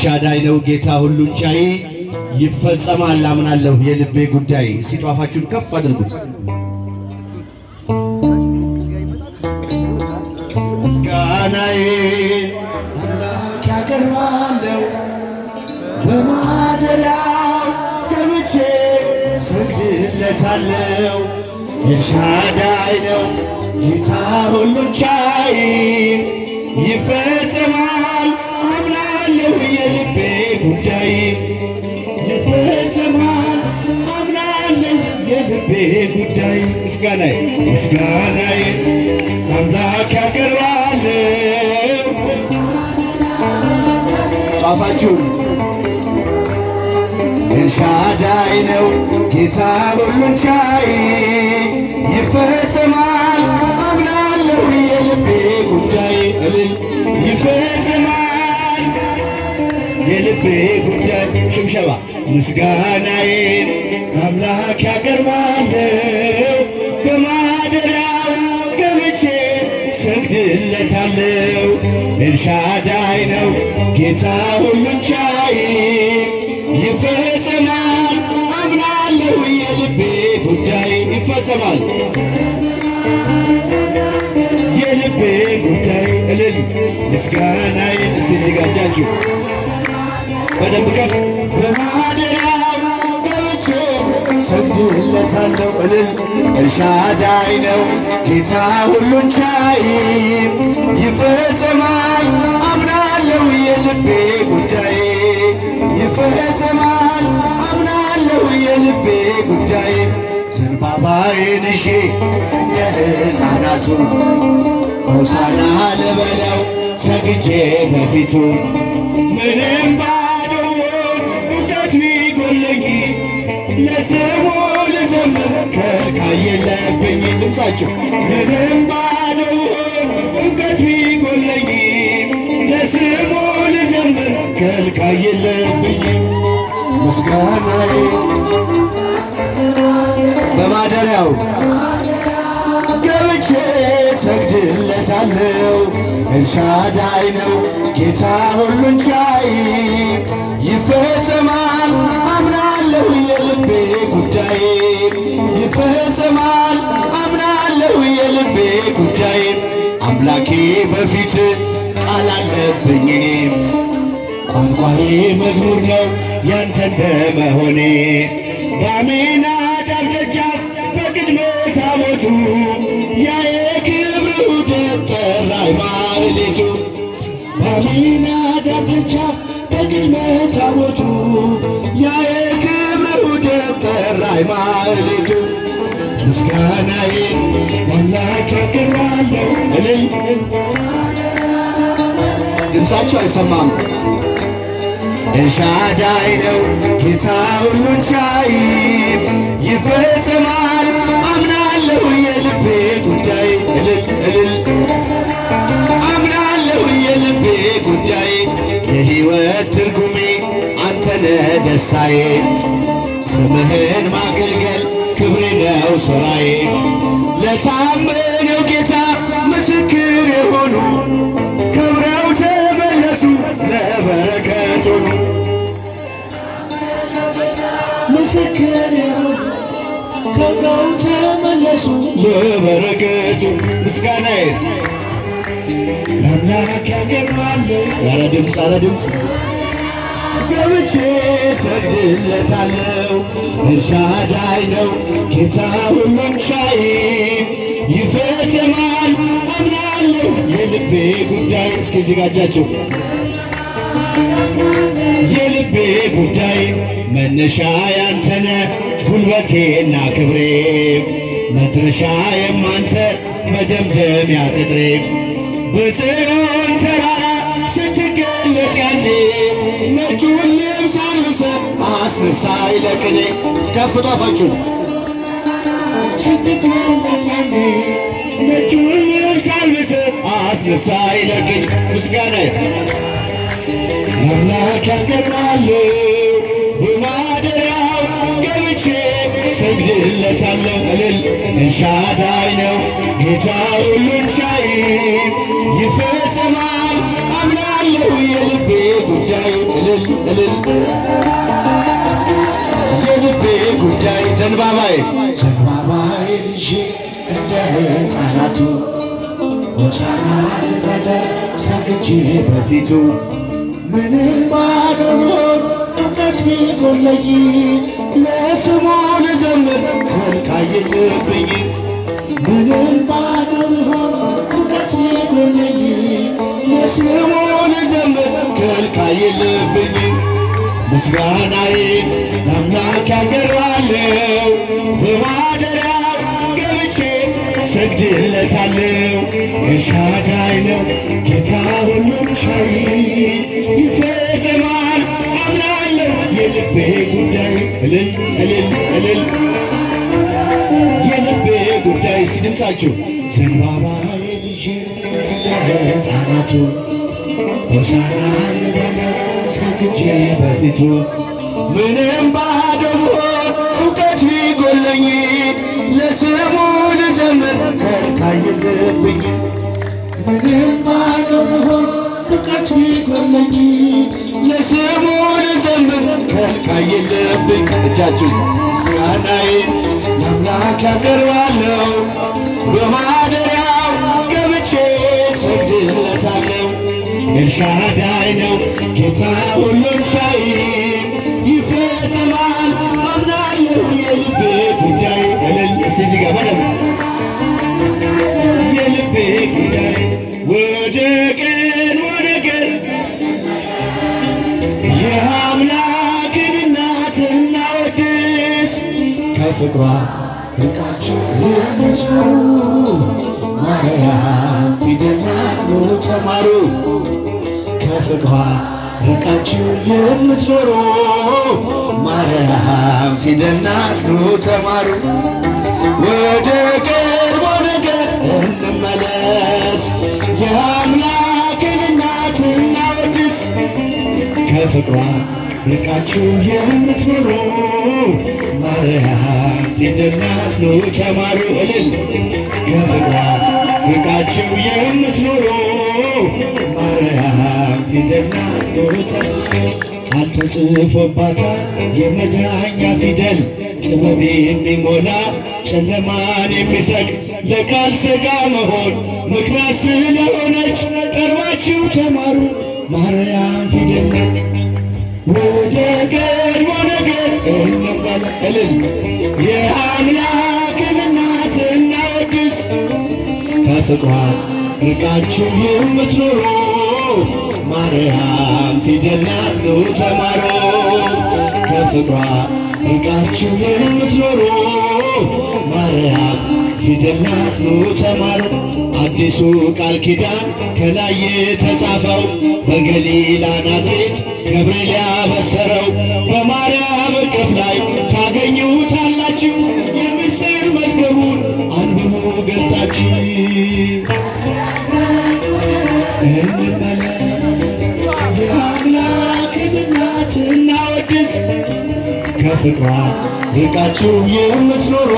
ኤልሻዳይ ነው ጌታ ሁሉን ቻይ ይፈጸማል አምናለሁ የልቤ ጉዳይ። ሲጧፋችሁን ከፍ አድርጉት። ምስጋናዬን አምላክ ያቀርባለሁ በማደሪያው ገብቼ ሰግድለታለሁ። ኤልሻዳይ ነው ጌታ ሁሉን ቻይ ይፈጸማል አምናለሁ የልቤ ጉዳይ ይፈጸማል አምናለሁ የልቤ ጉዳይ። ምስጋናዬ አምላክ ያቀርባለሁ ጧፋችሁ ኤልሻዳይ ነው ጌታ ሁሉን ቻይ ይፈጸማል አምናለሁ የልቤ ጉዳይ ይፈጸማል የልቤ ጉዳይ። ሽብሸባ ምስጋናዬን አምላክ ያቀርባለሁ በማደሪያው ገብቼ ሰግድለታለሁ። ኤልሻዳይ ነው ጌታ ሁሉን ቻይ ይፈጸማል አምናለሁ የልቤ ጉዳይ ይፈጸማል የልቤ ጉዳይ። እልል ምስጋናዬን እስቲ ዝጋጃችሁ በደንብ ከፍ በማደሪያው ገብቼ ሰግድለታለሁ። እልል ኤልሻዳይ ነው ጌታ ሁሉን ቻይ ይፈጸማል አምናለሁ የልቤ ጉዳይ ይፈጸማል አምናለሁ የልቤ ጉዳይ። ዘንባባዬን ይዤ የሕፃናቱ ሆሳዕና ልበለው ሰግጄ በፊቱ ምንም ባዶውን እውቀት ቢጎለኝ ለስሙ ልዘምር ከልካይ የለብኝ። ድምፃችሁ ምንም ባዶውን እውቀት ቢጎለኝ ለስሙ ልዘምር ከልካይ የለብኝ። ምስጋናዬ በማደሪያው ገብቼ ሰግድለታለሁ። ኤልሻዳይ ነው ጌታ ሁሉን ቻይ ይፈጸማል አምናለሁ የልቤ ጉዳይ ይፈጸማል አምናለሁ የልቤ ጉዳይ። አምላኬ በፊት ቃል አለብኝ እኔም ቋንቋዬ መዝሙር ነው ያንተ እንደመሆኔ በአሚናዳብ ደጃፍ በቅድመ ታቦቱ ያ የክብር ውደት ጠራኝ ማህሌቱ በአሚናዳብ ደጃፍ በቅድመ ታቦቱ ያ የክብር ውደት ጠራኝ ማህሌቱ። ምስጋናዬን አምላክ ያቀርባለሁ። እልል ድምፃችሁ አይሰማም። ኤልሻዳይ ነው ጌታ ሁሉን ቻይ ይፈጸማል አምናለሁ የልቤ ጉዳይ። እልል እልል አምናለሁ የልቤ ጉዳይ። የሕይወት ትርጉሜ አንተነ ደስታዬ ስምህን ማገልገል ክብሬ ነው ሥራዬ። ለታመነው ጌታ ምስክር የሆኑ ክብረው ተመለሱ ለበረከት ሆኑ። ምስክር የሆኑ ክብረው ተመለሱ ለበረከቱ። ምስጋናዬ ለአምላክ ያቀርባለሁ። ኧረ ድምፅ ኧረ ድምፅ ገብቼ ሰግድለታለሁ። ኤልሻዳይ ነው ጌታ ሁሉን ቻይ ይፈጸማል አምናለሁ የልቤ ጉዳይ። እስኪ ዝጋጃችሁ የልቤ ጉዳይ መነሻ ያንተነ ጉልበቴና ክብሬ መድረሻ የማንተ መደምደሚያ ቅጥሬ በጽዮን ተራራ ስትገለጥ ያኔ ነጩን ልብስ አልብሰህ አስነሳኝ ለቅኔ። ከፍ ጧፋችሁን ስትገለጥ ያኔ ነጩን ልብስ አልብሰህ አስነሳኝ ለቅኔ። ምስጋናዬ አምላክ ያቀርባለሁ በማደሪያው ገብቼ ሰግድለታለሁ። እልል ኤልሻዳይ ነው ጌታ ሁሉን ቻይ ይፈጸማል አምናለሁ አምናለሁ የልቤ ጉዳይ እልል እልል የልቤ ጉዳይ ዘንባባዬ ልጄ እንደ ሕፃናቱ ሆሳዕና ልበለ ሰግጄ በፊቱ ምንም ባዶን እውቀት ቢጎለኝ ለስሙ ልዘምር ከልካይ የለብኝ ምንም ባዶን እውቀት ቢጎለኝ ለስሙ ልዘምር ከልካይ የለብኝ ምስጋናዬን ለአምላክ ያቀርባለሁ በማደሪያው ገብቼ ሰግድለታለሁ። ኤልሻዳይ ነው ጌታ ሁሉን ቻይ ይፈጽማል አምናለሁ የልቤ ጉዳይ እልል እልል እልል የልቤ ጉዳይ ሲድምፃችሁ ዘንባባዬ ልጄ እንደ ሕፃናቱ ሆሳዕና ልበለ ሰግጄ በፊቱ ምንም ባዶ ብሆን እውቀት ቢጎለኝ ለስሙ ልዘምር ከልካይ የለብኝ ምንም ባዶ ብሆን እውቀት ቢጎለኝ ለስሙ ልዘምር ከልካይ የለብኝ እጃችሁ ምስጋናዬን ለአምላክ ያቀርባለሁ በማደሪያው ገብቼ ሰግድለታለሁ። ኤልሻዳይ ነው ጌታ ሁሉን ቻይ ይፈጽማል አምናለሁ የልቤ ጉዳይ እልል እዚህ ጋር በደም የልቤ ጉዳይ ወደ ቀን የአምላክን እናት እናወድስ ከፍቅሯ ርቃችሁ የምትኖሩ ማርያም ፊደል ናት ኑ ተማሩ ከፍቅሯ ርቃችሁ የምትኖሩ ማርያም ፊደል ናት ኑ ተማሩ ወደ ቀድሞ ነገር እንመለስ የአምላክን እናት እናወድስ ከፍቅሯ ርቃችሁ የምትኖሩ ማርያም ፊደል ናት ኑ ተማሩ እልል ከፍቅሯ ርቃችሁ የምትኖሩ ማርያም ፊደል ናት ኑ ተማሩ ቃል ተጽፎባታል የመዳኛ ፊደል ጥበብ የሚሞላ ጨለማን የሚሰቅ ለቃል ሥጋ መሆን ምክንያት ስለሆነች ቀርባችሁ ተማሩ ማርያም ፊደል ናት ወደ ቀድሞ ነገር እንመለስ የአምላክን እናት እናወድስ ከፍቅሯ ርቃችሁ የምትኖሩ ማርያም ፊደል ናት ኑ ተማሩ ከፍቅሯ ርቃችሁ የምትኖሩ ማርያም ፊደል ናት ኑ ተማሩ አዲሱ ቃል ኪዳን ከላይ የተጻፈው በገሊላ ናዝሬት ገብርኤል ያበሰረው በማርያም እቅፍ ላይ ታገኙታላችሁ የምስጢር መዝገቡን አንብቡ ገልጻችሁ እንመለስ የአምላክን እናት እናወድስ ከፍቅሯ ርቃችሁ የምትኖሩ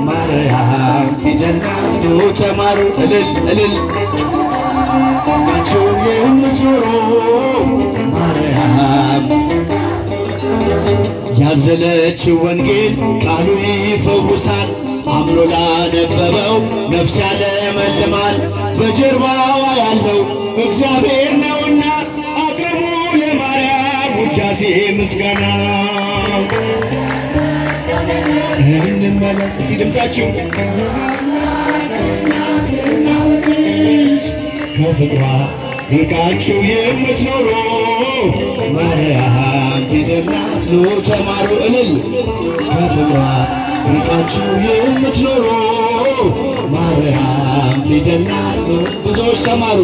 ማርያም ፊደል ናት ኑ ተማሩ እልል እልል ርቃችሁ የምትኖሩ ማርያም ያዘለችው ወንጌል ቃሉ ይፈውሳል አምኖ ላነበበው ነፍስ ያለመልማል በጀርባዋ ያለው እግዚአብሔር ነውና አቅርቡ ለማርያም ውዳሴ ምስጋና እንመለስ እስቲ ድምፃችሁ ከፍቅሯ ርቃችሁ የምትኖሩ ማርያም ፊደል ናት ኑ ተማሩ እልል ከፍቅሯ ርቃችሁ የምትኖሩ ማርያም ፊደል ናት ኑ ብዙዎች ተማሩ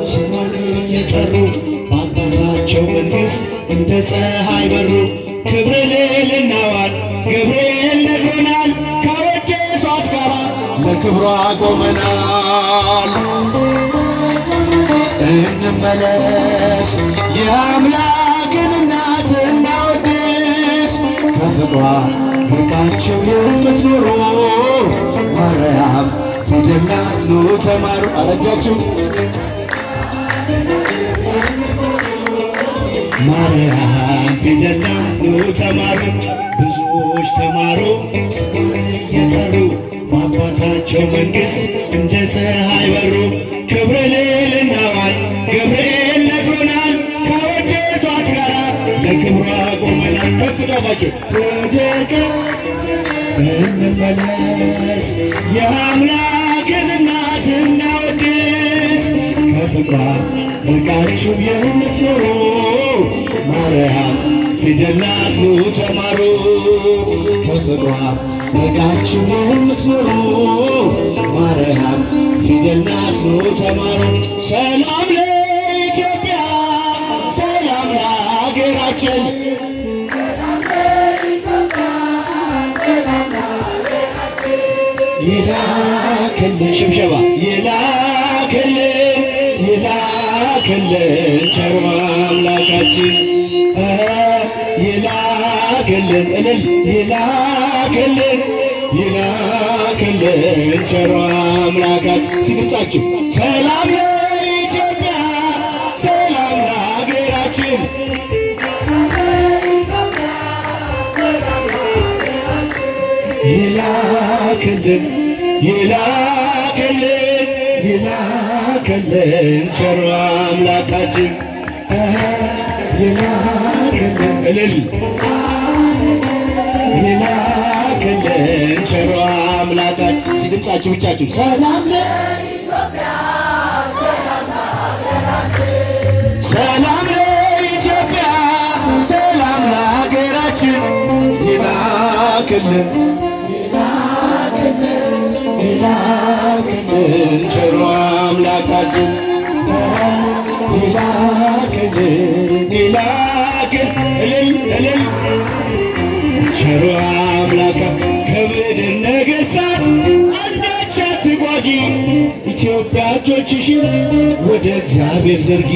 ስሟን እየጠሩ በአባታቸው መንግሥት እንደ ፀሐይ በሩ ክብረ ልዕልናዋን ገብርኤል ነግሮናል ካወደሷት ጋራ ለክብሯ ቆመናል እንመለስ የአምላክን እናት እናወድስ ከፍቅሯ ርቃችሁ የምትኖሩ ማርያም ፊደል ናት ኑ ተማሩ አረጃችሁ ማርያም ፊደል ናት ኑ ተማሩ። ብዙዎች ተማሩ ስሟን እየጠሩ በአባታቸው መንግሥት እንደ ፀሐይ በሩ። ክብረ ልዕልናዋን ገብርኤል ነግሮናል። ካወደሷት ጋራ ለክብሯ ቆመናል። ከፍ ጣፋችሁ ወደ ቀኝ እንመለስ የአምላክን እናት እናወድስ። ከፍቅሯ ርቃችሁ የምትኖሩ ማርያም ፊደል ናት ኑ ተማሩ። ከፍቅሯ ርቃችሁ የምትኖሩ ማርያም ፊደል ናት ኑ ተማሩ። ሰላም ለኢትዮጵያ፣ ሰላም ለሀገራችን ይላክልን ሽብሸባ ይላክልን ይላክልን ቸሩ አምላካችን ይላክልን እልል ይላክልን ይላክልን ቸሩ አምላካችን። ሲድምጻችሁ ሰላም ለኢትዮጵያ ሰላም ለሀገራችን ይላክልን ይላክልን ይላክልን ቸሩ አምላካችን ይላክልን እልል ይላክልን ቸሩ አምላካችን። ሲድምጻችሁ ብቻችሁ ሰላም ለኢትዮጵያ ሰላም ለሀገራችን ሰላም ለኢትዮጵያ ሰላም ለሀገራችን ይላክልን ይላክልን ቸሩ አምላካችን ይላክልን ይላክል እልል እልል ቸሩ አምላካ ከምድር ነገሥታት አንዳች አትጓጊ። ኢትዮጵያ እጆችሽን ወደ እግዚአብሔር ዘርጊ።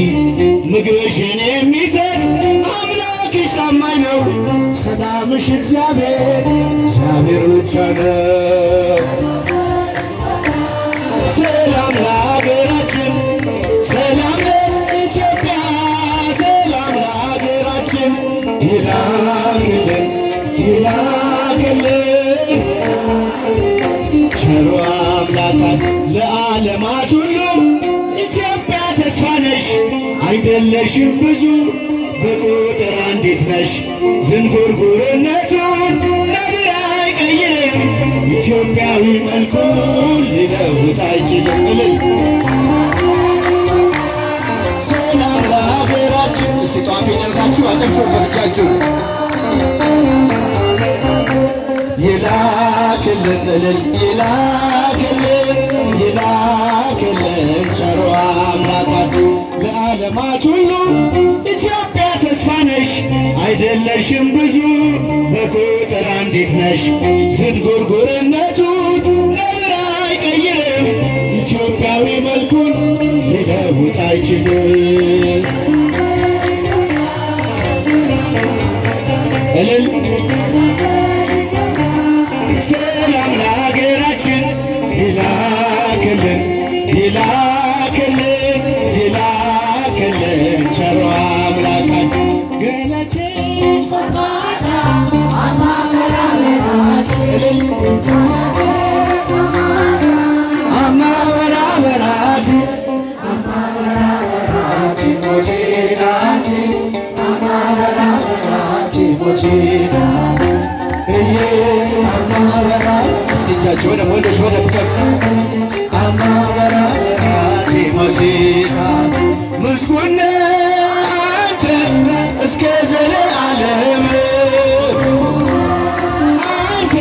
ምግብሽን የሚሰጥ አምላክሽ ታማኝ ነው። ሰላምሽ እግዚአብሔር ብቻ ነው። ሰላም ለሀገራችን ሰላም ለኢትዮጵያ ሰላም ለሀገራችን ይላክልን ይላክልን ቸሩ አምላካት ለዓለማት ሁሉ ኢትዮጵያ ተስፋ ነሽ። አይደለሽም ብዙ በቁጥር አንዲት ነሽ። ዝንጉርጉርነቱን ነገር አይቀይርም። ኢትዮጵያዊ መልኩን ሊለውጥ አይችልም። እልል ሰላም ለሀገራችን። እስቲ ጧፍ የጨረሳችሁ አጨብጭቡበት እጃችሁ። ይላክልን እልል ይላክልን ይላክልን ቸሩ አምላካት ለዓለማት ሁሉ ኢትዮጵያ ተስፋ ነሽ። አይደለሽም ብዙ በቁጥር አንዲት ነሽ። ዝንጉርጉርነቱን ነገር አይቀይርም። ኢትዮጵያዊ መልኩን ሊለውጥ አይችልም። እልል ሰላም ለሀገራችን ይላክልን ይላክልን ይላክልን ቸሩ አምላካት ገለቴ ፈቃዳ አማበራበራት እልል አማበራበራት አማበራበራት ሞቴናት አማበራበራት ሞቴናት አማበራ እስቲ እጃችሁ ወደ ወንዶች ወደ ከፍ አማበራበራት ሞቴታ ምስጉን አንተ እስከ ዘለዓለም አንተ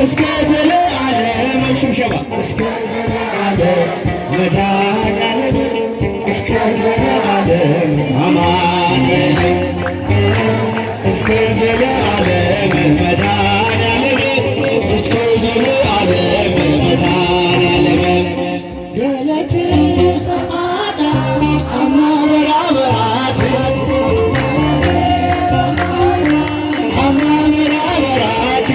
እስከ ዘለዓለም ሽብሸባ እስከ ዘለዓለም መድኃኒዓለም እስከ ዘለዓለም አማኑኤል እስከ ዘለዓለም መድኃኒዓለም እስከ ዘለዓለም መድኃኒዓለም ገለቴ ፈቃዳ አማበራበራት አማበራበራት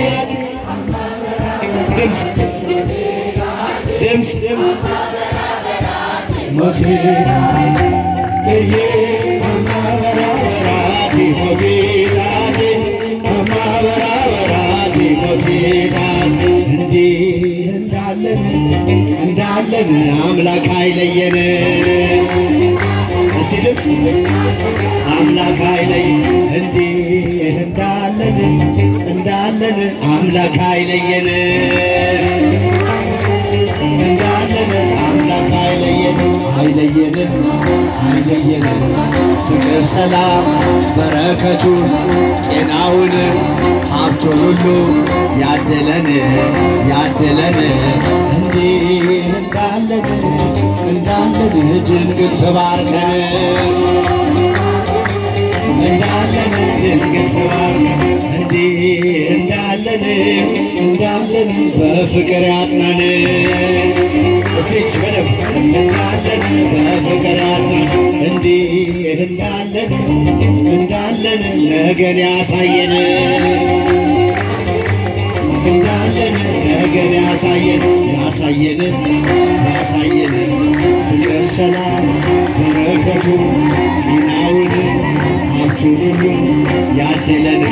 ድምፅ ድምፅ ሞቴ እየ አማበራበራት አምላክ አይለየን። እስቲ ድምፅ አምላክ አይለየን እንዲህ እንዳለን አምላክ አይለየን እንዳለን አምላክ አይለየን ፍቅር ሰላም በረከቱን ጤናውን ሀብቱን ሁሉ ያድለን እንዲህ እንዳለን ድንግል ተባርከን ድንግል ተባርከን እንዲህ እንዳለን በፍቅር ያጽናን። እስቲ በደንብ እንዳለን በፍቅር ያጽናን እንዲህ እንዳለን ነገን ያሳየን ነገን ያሳየን ፍቅር ሰላም በረከቱ ጤናውን ሀብቱን ሁሉ ያድለን